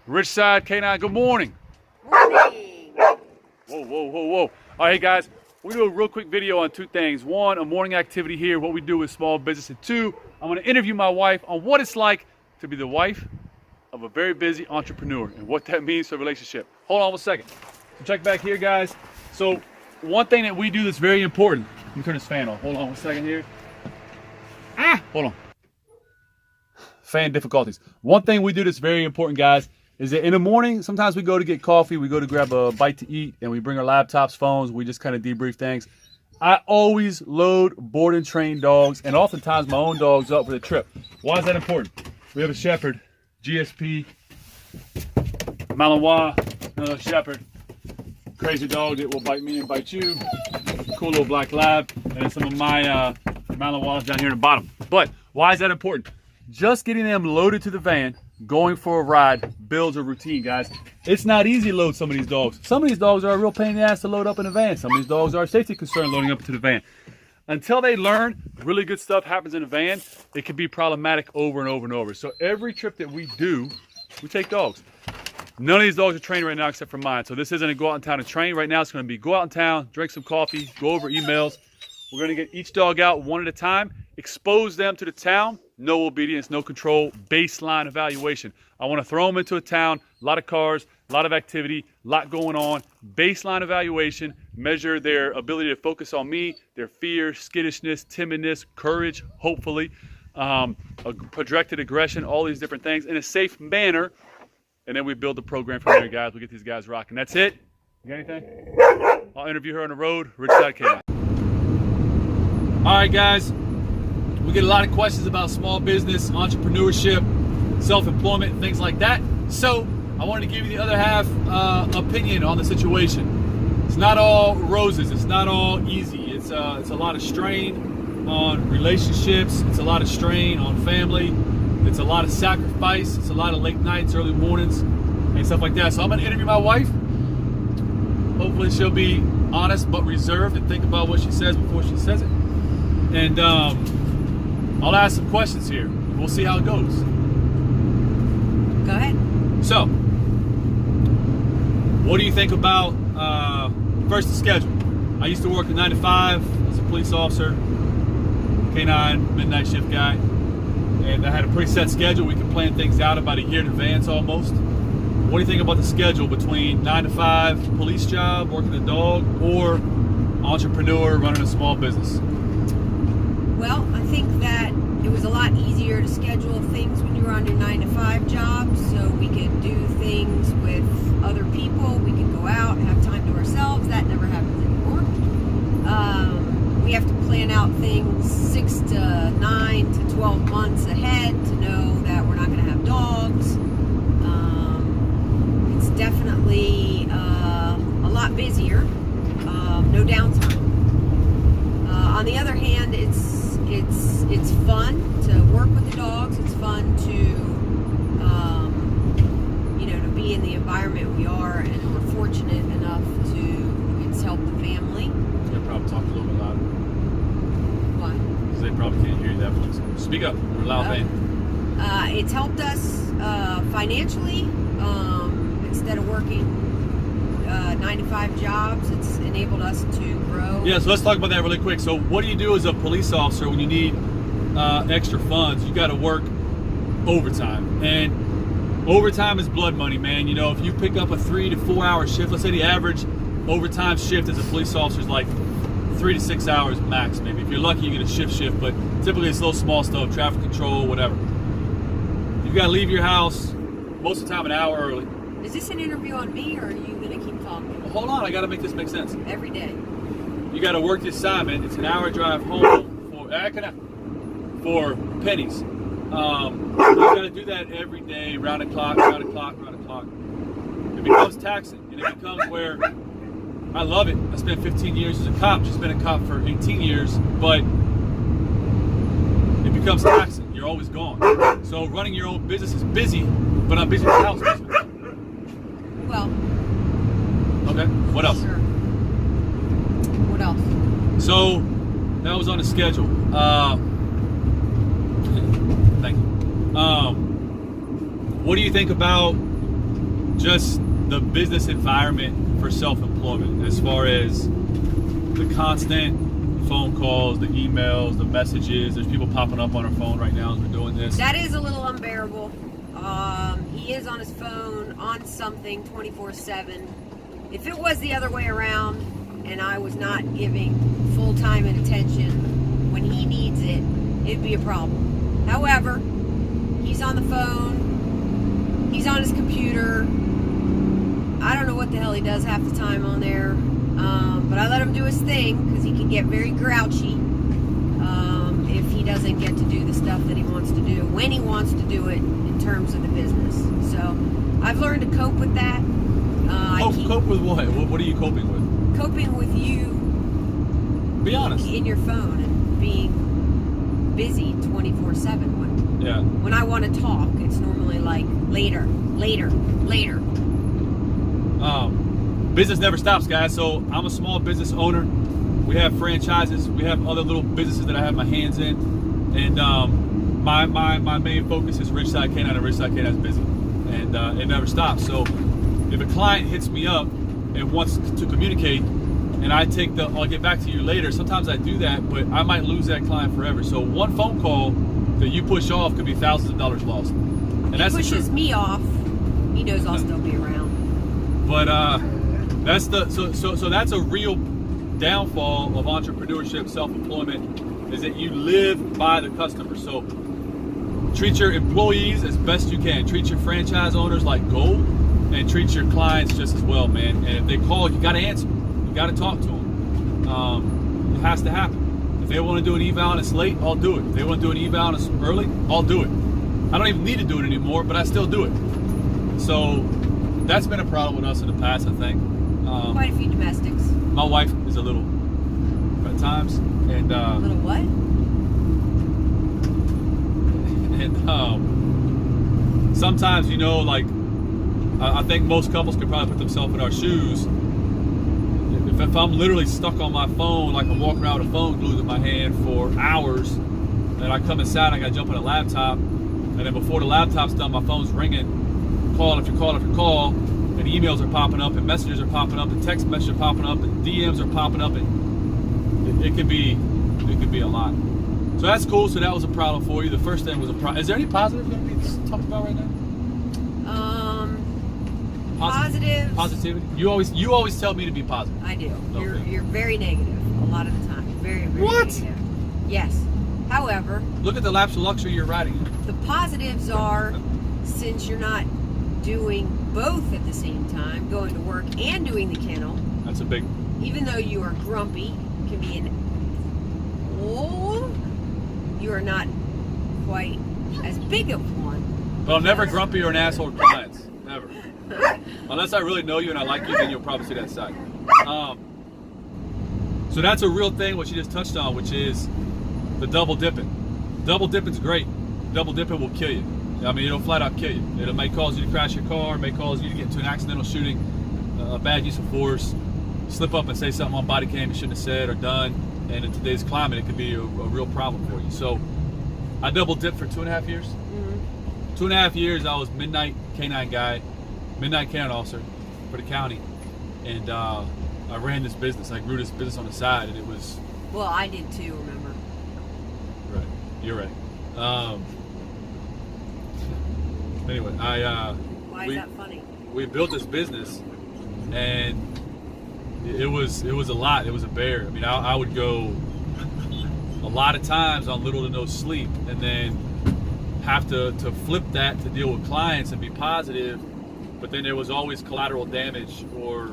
Ridgeside K9, good morning. Morning. Whoa. All right, hey guys, we do a real quick video on two things. One, a morning activity here, what we do with small business. And two, I'm gonna interview my wife on what it's like to be the wife of a very busy entrepreneur and what that means for a relationship. Hold on one second. So check back here, guys. So one thing that we do that's very important. Let me turn this fan on. Hold on one second here. Hold on. Fan difficulties. One thing we do that's very important, guys, is that in the morning, sometimes we go to get coffee, we go to grab a bite to eat, and we bring our laptops, phones, we just kind of debrief things. I always load board and train dogs, and oftentimes my own dogs up for the trip. Why is that important? We have a shepherd, GSP, Malinois, another shepherd, crazy dog that will bite me and bite you, cool little black lab, and then some of my Malinois down here in the bottom. But why is that important? Just getting them loaded to the van, going for a ride, builds a routine, guys. It's not easy to load some of these dogs. Some of these dogs are a real pain in the ass to load up in a van. Some of these dogs are a safety concern loading up into the van. Until they learn really good stuff happens in a van, it can be problematic over and over and over. So every trip that we do, we take dogs. None of these dogs are trained right now except for mine. So this isn't a go out in town and train. Right now it's going to be go out in town, drink some coffee, go over emails. We're going to get each dog out one at a time, expose them to the town, no obedience, no control, baseline evaluation. I want to throw them into a town, a lot of cars, a lot of activity, a lot going on, baseline evaluation, measure their ability to focus on me, their fear, skittishness, timidness, courage, hopefully, projected aggression, all these different things in a safe manner. And then we build the program from there, guys. We get these guys rocking. That's it. You got anything? I'll interview her on the road. Ridgeside K9. All right, guys. We get a lot of questions about small business, entrepreneurship, self-employment, things like that. So I wanted to give you the other half opinion on the situation. It's not all roses. It's not all easy. It's a lot of strain on relationships. It's a lot of strain on family. It's a lot of sacrifice. It's a lot of late nights, early mornings, and stuff like that. So I'm going to interview my wife. Hopefully she'll be honest but reserved and think about what she says before she says it. And I'll ask some questions here. We'll see how it goes. Go ahead. So, what do you think about first the schedule? I used to work a 9 to 5 as a police officer, K9 midnight shift guy, and I had a pretty set schedule. We could plan things out about a year in advance almost. What do you think about the schedule between 9 to 5 police job, working a dog, or entrepreneur running a small business? Well, I think that it was a lot easier to schedule things when you were on your 9 to 5 job, so we could do things with other people. We could go out, have time to ourselves. That never happens anymore. We have to plan out things 6 to 9 to 12 months ahead to know that we're not going to have dogs. It's definitely a lot busier. No downtime. On the other hand, it's fun to work with the dogs. It's fun to to be in the environment we are, and we're fortunate enough to it's helped the family. They probably talk a little bit louder. Why? Because they probably can't hear you that much. Speak up. We're a loud man. It's helped us financially. Instead of working 9 to 5 jobs, it's enabled us to grow. Yeah, so let's talk about that really quick. So what do you do as a police officer when you need extra funds? You got to work overtime, and overtime is blood money, man. You know, if you pick up a 3 to 4 hour shift, let's say the average overtime shift as a police officer is like 3 to 6 hours max, maybe. If you're lucky, you get a shift, but typically it's little small stuff, traffic control, whatever. You've got to leave your house most of the time an hour early. Is this an interview on me, or are you going to keep talking? Well, hold on, I got to make this make sense. Every day. You got to work the assignment. It's an hour drive home for pennies. You got to do that every day, round the clock. It becomes taxing, and it becomes where I love it. I spent 15 years as a cop. Just been a cop for 18 years, but it becomes taxing. You're always gone. So running your own business is busy, but I'm busy with the house business. Well. Okay. What else? Sure. What else? So that was on the schedule. Thank you. What do you think about just the business environment for self-employment, as far as the constant phone calls, the emails, the messages. There's people popping up on our phone right now as we're doing this. That is a little unbearable. He is on his phone, on something 24/7. If it was the other way around and I was not giving full time and attention when he needs it, it'd be a problem. However, he's on the phone, he's on his computer. I don't know what the hell he does half the time on there, but I let him do his thing because he can get very grouchy if he doesn't get to do the stuff that he wants to do when he wants to do it in terms of the business. So I've learned to cope with that. Cope with what? What are you coping with? Coping with you Be honest. in your phone and being busy 24/7. When I want to talk, it's normally like later. Business never stops, guys. So I'm a small business owner. We have franchises. We have other little businesses that I have my hands in. And my main focus is Ridgeside Canine, and Ridgeside Canine is busy. And it never stops. So if a client hits me up and wants to communicate, and I'll get back to you later. Sometimes I do that, but I might lose that client forever. So one phone call that you push off could be thousands of dollars lost. And he pushes me off. He knows I'll still be around. But that's a real downfall of entrepreneurship, self-employment, is that you live by the customer. So treat your employees as best you can. Treat your franchise owners like gold, and treat your clients just as well, man. And if they call, you got to answer. You got to talk to them. It has to happen. If they want to do an eval and it's late, I'll do it. If they want to do an eval and it's early, I'll do it. I don't even need to do it anymore, but I still do it. So that's been a problem with us in the past, I think. Quite a few domestics. My wife is a little, at times, and A little what? And sometimes, like, I think most couples could probably put themselves in our shoes. If I'm literally stuck on my phone, like I'm walking around with a phone glued in my hand for hours, and I come inside, I got to jump on a laptop, and then before the laptop's done, my phone's ringing, call after call after call, and emails are popping up, and messages are popping up, and text messages are popping up, and DMs are popping up, and it could be a lot. So that's cool. So that was a problem for you. The first thing was a problem. Is there any positives going to be talked about right now? Positivity. You always tell me to be positive. I do. Okay. You're very negative a lot of the time. Very What? negative. Yes. However, Look at the laps of luxury you're riding in. the positives are, since you're not doing both at the same time, going to work and doing the kennel, That's a big. even though you are grumpy, can be you are not quite as big of one. But I'm never grumpy or an asshole to clients. Never. Unless I really know you and I like you, then you'll probably see that side. So that's a real thing, what you just touched on, which is the double dipping. Double dipping's great. Double dipping will kill you. I mean, it'll flat out kill you. It may cause you to crash your car, may cause you to get into an accidental shooting, a bad use of force, slip up and say something on body cam you shouldn't have said or done. And in today's climate, it could be a real problem for you. So I double dipped for 2.5 years. Mm-hmm. 2.5 years, I was midnight canine guy, midnight canine officer for the county. And I ran this business. I grew this business on the side, and it was... Well, I did too, remember? Right. You're right. Anyway, Why is that funny? We built this business, and it was a lot. It was a bear. I mean, I would go a lot of times on little to no sleep, and then have to flip that to deal with clients and be positive. But then there was always collateral damage or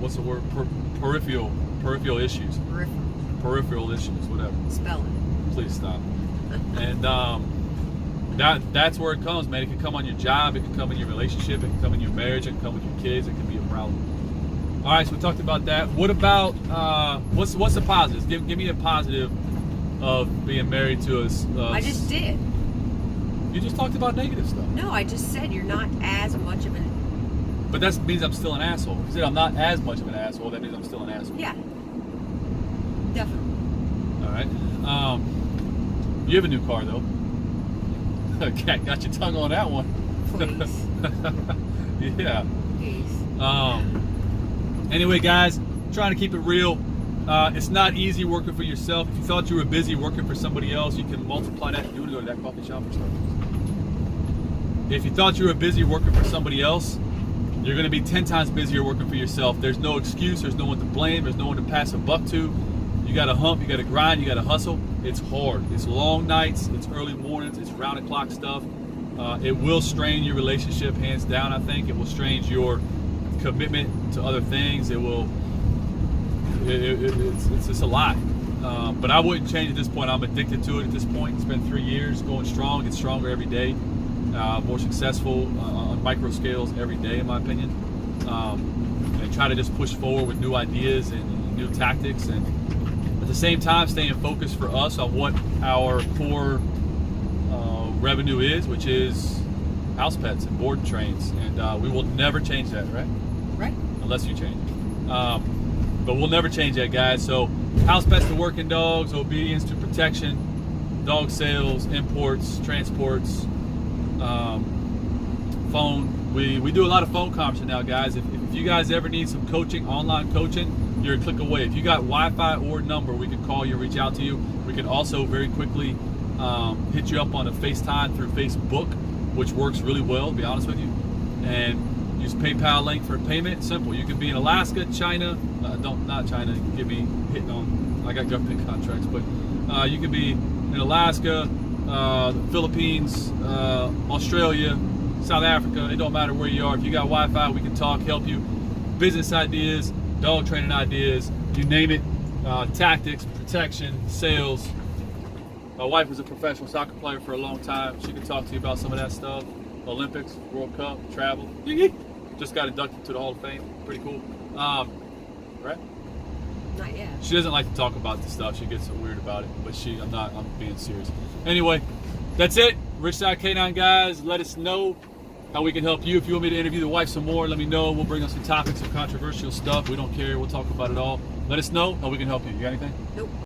what's the word? Peripheral issues. Peripheral issues, whatever. Spell it. Please stop. And that's where it comes, man. It can come on your job, it can come in your relationship, it can come in your marriage, it can come with your kids, it can be a problem. All right, so we talked about that. What about what's the positives? Give me a positive of being married to us. I just did. You just talked about negative stuff. No, I just said you're not as much of an... But that means I'm still an asshole. If you said I'm not as much of an asshole, that means I'm still an asshole. Yeah. Definitely. All right. You have a new car, though. Okay, got your tongue on that one. Please. Yeah. Please. Anyway, guys, trying to keep it real. It's not easy working for yourself. If you thought you were busy working for somebody else, you can multiply that. You want to go to that coffee shop or Starbucks? If you thought you were busy working for somebody else, you're going to be 10 times busier working for yourself. There's no excuse. There's no one to blame. There's no one to pass a buck to. You got to hump. You got to grind. You got to hustle. It's hard. It's long nights. It's early mornings. It's round the clock stuff. It will strain your relationship, hands down. I think it will strain your commitment to other things. It will. It's just a lot. But I wouldn't change at this point. I'm addicted to it at this point. It's been 3 years, going strong. It's stronger every day. More successful on micro scales every day, in my opinion. And try to just push forward with new ideas and new tactics, and at the same time staying focused for us on what our core revenue is, which is house pets and board and trains. And we will never change that, right? Right. Unless you change it. But we'll never change that, guys. So house pets to working dogs, obedience to protection, dog sales, imports, transports, phone. We do a lot of phone conferencing now, guys. If you guys ever need some coaching, online coaching, you're a click away. If you got Wi-Fi or number, we can call you, reach out to you. We can also very quickly hit you up on a FaceTime through Facebook, which works really well, to be honest with you. And use PayPal link for payment. Simple. You can be in Alaska, China. Not China. You can get me hitting on. I got government contracts, but you can be in Alaska, the Philippines, Australia, South Africa. It don't matter where you are. If you got Wi-Fi, we can talk, help you. Business ideas, dog training ideas, you name it. Tactics, protection, sales. My wife was a professional soccer player for a long time. She can talk to you about some of that stuff. Olympics, World Cup, travel. Just got inducted to the Hall of Fame. Pretty cool. Right? Not yet. She doesn't like to talk about this stuff. She gets so weird about it. But I'm being serious. Anyway, that's it. Ridgeside K9 guys, let us know how we can help you. If you want me to interview the wife some more, let me know. We'll bring up some topics, some controversial stuff. We don't care. We'll talk about it all. Let us know how we can help you. You got anything? Nope.